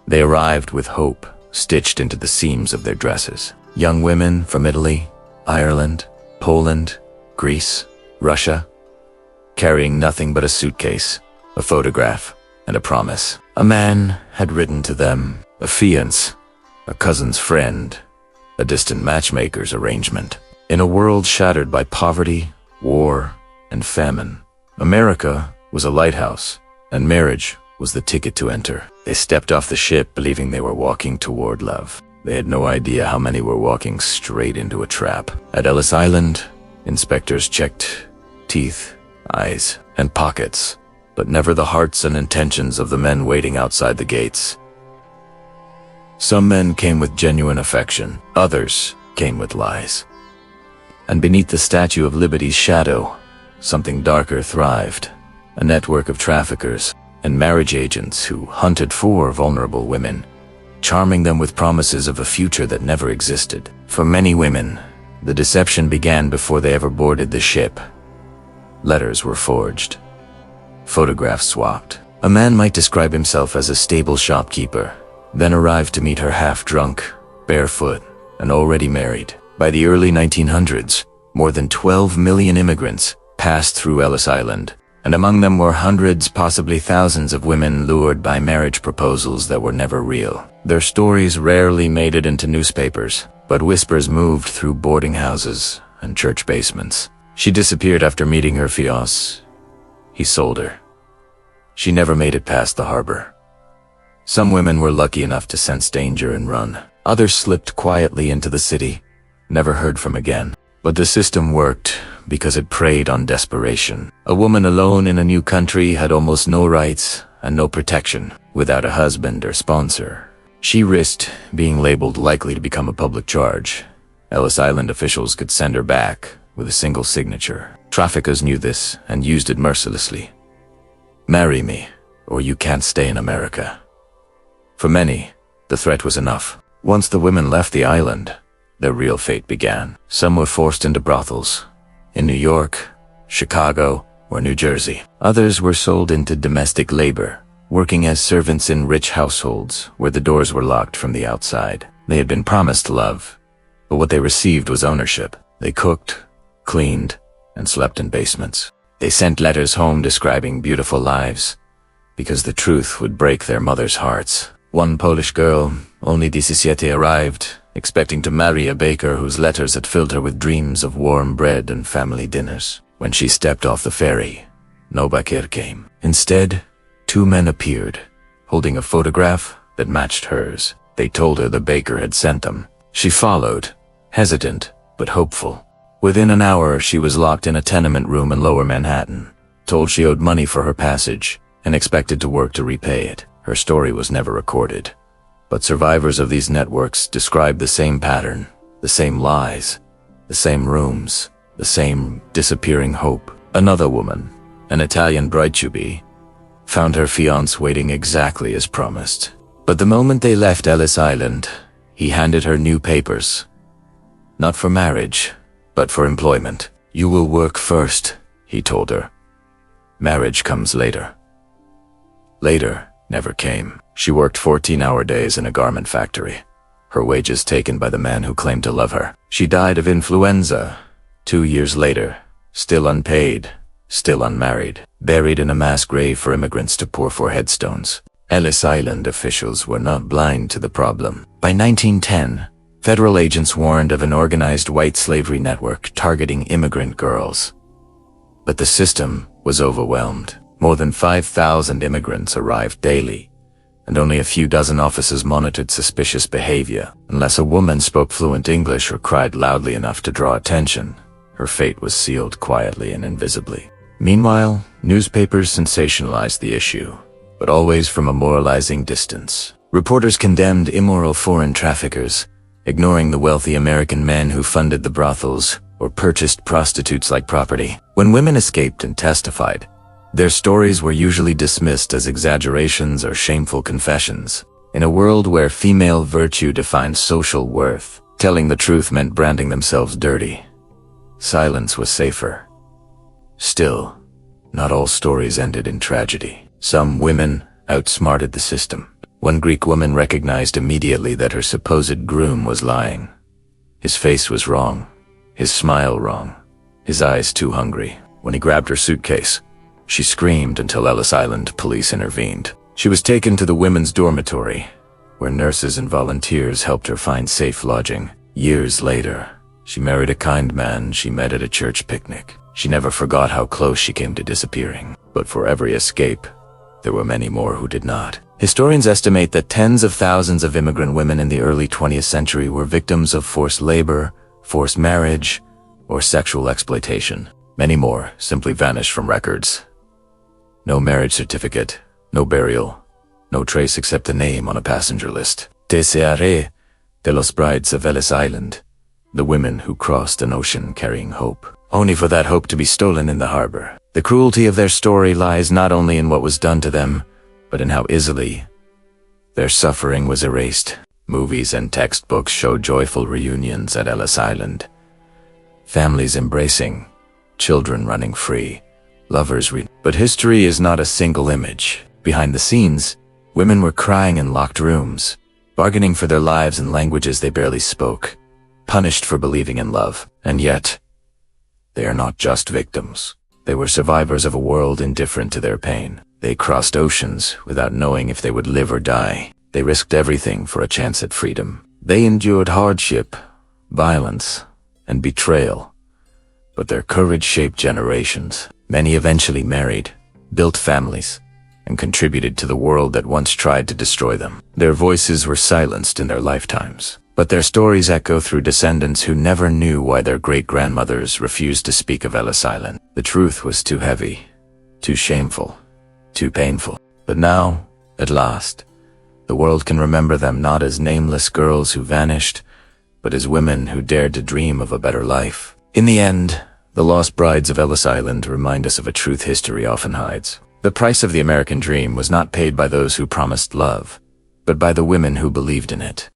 They arrived with hope stitched into the seams of their dresses. Young women from Italy, Ireland, Poland, Greece, Russia, carrying nothing but a suitcase, a photograph, and a promise. A man had written to them, a fiance, a cousin's friend, a distant matchmaker's arrangement. In a world shattered by poverty, war, and famine, America was a lighthouse, and marriage was the ticket to enter. They stepped off the ship believing they were walking toward love. They had no idea how many were walking straight into a trap. At Ellis Island, inspectors checked teeth, eyes, and pockets, but never the hearts and intentions of the men waiting outside the gates. Some men came with genuine affection, others came with lies. And beneath the Statue of Liberty's shadow, something darker thrived, a network of traffickers and marriage agents who hunted for vulnerable women, charming them with promises of a future that never existed. For many women, the deception began before they ever boarded the ship. Letters were forged, photographs swapped. A man might describe himself as a stable shopkeeper, then arrived to meet her half-drunk, barefoot, and already married. By the early 1900s, more than 12 million immigrants passed through Ellis Island, and among them were hundreds, possibly thousands of women lured by marriage proposals that were never real. Their stories rarely made it into newspapers, but whispers moved through boarding houses and church basements. She disappeared after meeting her fiancé. He sold her. She never made it past the harbor. Some women were lucky enough to sense danger and run. Others slipped quietly into the city, never heard from again. But the system worked because it preyed on desperation. A woman alone in a new country had almost no rights and no protection without a husband or sponsor. She risked being labeled likely to become a public charge. Ellis Island officials could send her back with a single signature. Traffickers knew this and used it mercilessly. Marry me, or you can't stay in America. For many, the threat was enough. Once the women left the island, their real fate began. Some were forced into brothels in New York, Chicago, or New Jersey. Others were sold into domestic labor, working as servants in rich households where the doors were locked from the outside. They had been promised love, but what they received was ownership. They cooked, cleaned, and slept in basements. They sent letters home describing beautiful lives, because the truth would break their mothers' hearts. One Polish girl, only 17, arrived, expecting to marry a baker whose letters had filled her with dreams of warm bread and family dinners. When she stepped off the ferry, no bakir came. Instead, two men appeared, holding a photograph that matched hers. They told her the baker had sent them. She followed, hesitant but hopeful. Within an hour, she was locked in a tenement room in Lower Manhattan, told she owed money for her passage, and expected to work to repay it. Her story was never recorded, but survivors of these networks described the same pattern, the same lies, the same rooms, the same disappearing hope. Another woman, an Italian bride-to-be, found her fiancé waiting exactly as promised. But the moment they left Ellis Island, he handed her new papers. Not for marriage, but for employment. You will work first, he told her. Marriage comes later. Later never came. She worked 14-hour days in a garment factory, her wages taken by the man who claimed to love her. She died of influenza 2 years later, still unpaid, still unmarried, buried in a mass grave for immigrants to pour for headstones. Ellis Island officials were not blind to the problem. By 1910, federal agents warned of an organized white slavery network targeting immigrant girls. But the system was overwhelmed. More than 5,000 immigrants arrived daily, and only a few dozen officers monitored suspicious behavior. Unless a woman spoke fluent English or cried loudly enough to draw attention, her fate was sealed quietly and invisibly. Meanwhile, newspapers sensationalized the issue, but always from a moralizing distance. Reporters condemned immoral foreign traffickers, ignoring the wealthy American men who funded the brothels or purchased prostitutes like property. When women escaped and testified, their stories were usually dismissed as exaggerations or shameful confessions. In a world where female virtue defined social worth, telling the truth meant branding themselves dirty. Silence was safer. Still, not all stories ended in tragedy. Some women outsmarted the system. One Greek woman recognized immediately that her supposed groom was lying. His face was wrong, his smile wrong, his eyes too hungry. When he grabbed her suitcase, she screamed until Ellis Island police intervened. She was taken to the women's dormitory, where nurses and volunteers helped her find safe lodging. Years later, she married a kind man she met at a church picnic. She never forgot how close she came to disappearing. But for every escape, there were many more who did not. Historians estimate that tens of thousands of immigrant women in the early 20th century were victims of forced labor, forced marriage, or sexual exploitation. Many more simply vanished from records. No marriage certificate, no burial, no trace except the name on a passenger list. Desearé de los brides of Ellis Island, the women who crossed an ocean carrying hope, only for that hope to be stolen in the harbor. The cruelty of their story lies not only in what was done to them, but in how easily their suffering was erased. Movies and textbooks show joyful reunions at Ellis Island. Families embracing, children running free, lovers But history is not a single image. Behind the scenes, women were crying in locked rooms, bargaining for their lives in languages they barely spoke, punished for believing in love. And yet, they are not just victims. They were survivors of a world indifferent to their pain. They crossed oceans without knowing if they would live or die. They risked everything for a chance at freedom. They endured hardship, violence, and betrayal. But their courage shaped generations. Many eventually married, built families, and contributed to the world that once tried to destroy them. Their voices were silenced in their lifetimes, but their stories echo through descendants who never knew why their great-grandmothers refused to speak of Ellis Island. The truth was too heavy, too shameful, too painful. But now, at last, the world can remember them not as nameless girls who vanished, but as women who dared to dream of a better life. In the end, the lost brides of Ellis Island remind us of a truth history often hides. The price of the American dream was not paid by those who promised love, but by the women who believed in it.